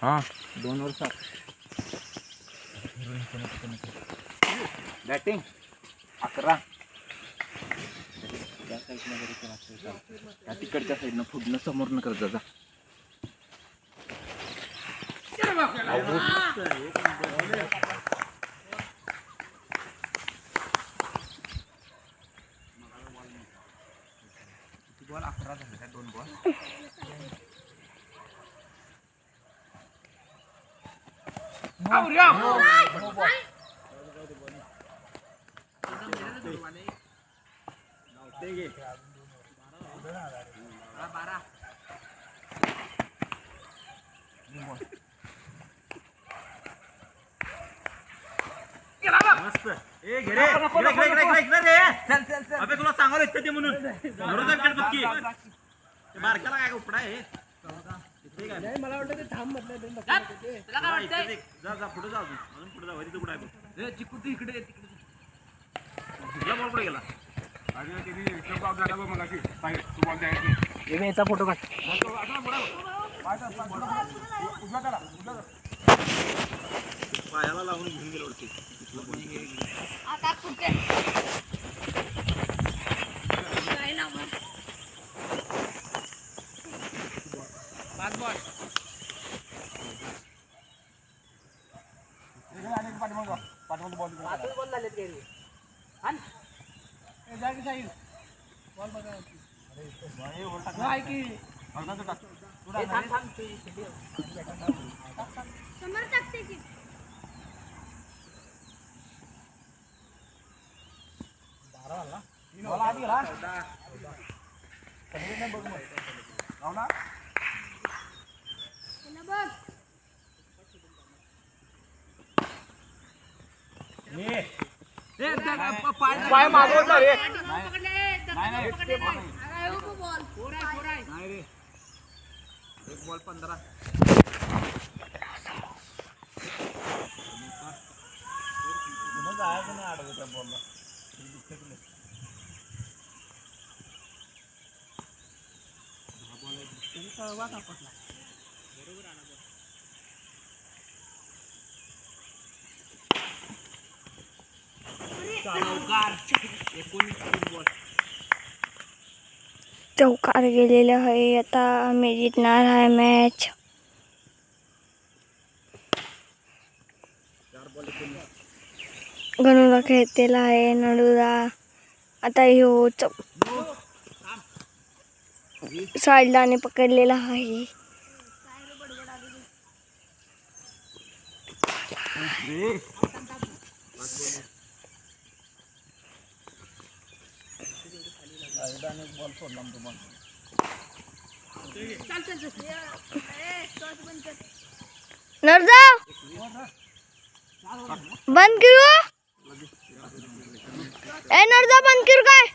हां 2 वर्ष बॅटिंग 11 त्या साईडनं जरी केला असेल त्या तिकडच्या साईडनं फुडणं समोरनं करत जा. बॉल 11 झाले का 2 बॉल अबे तुला सांगायला इच्छा ते म्हणून बारक्याला काय उपडा आहे मला वाटतं ते थांब म्हटलं जा पुढे जा अजून पुढे जा तिथे कुठे आहे चिकू तू इकडे बॉल कुठे गेला याचा फोटो काढ पायाला लावून घेऊन गेलो होते पाय मागवला रे नाही रे एक बॉल 15 जायचं नाही आडवं त्या बॉलला चौकार गेलेला आहे. आता आम्ही जिंकणार आहे मॅच. गणूला खेळतेला आहे नडूला. आता ह्यो साईडला आणि पकडलेला आहे. नर्जा बंद करू. ए नर्जा बंद करू काय.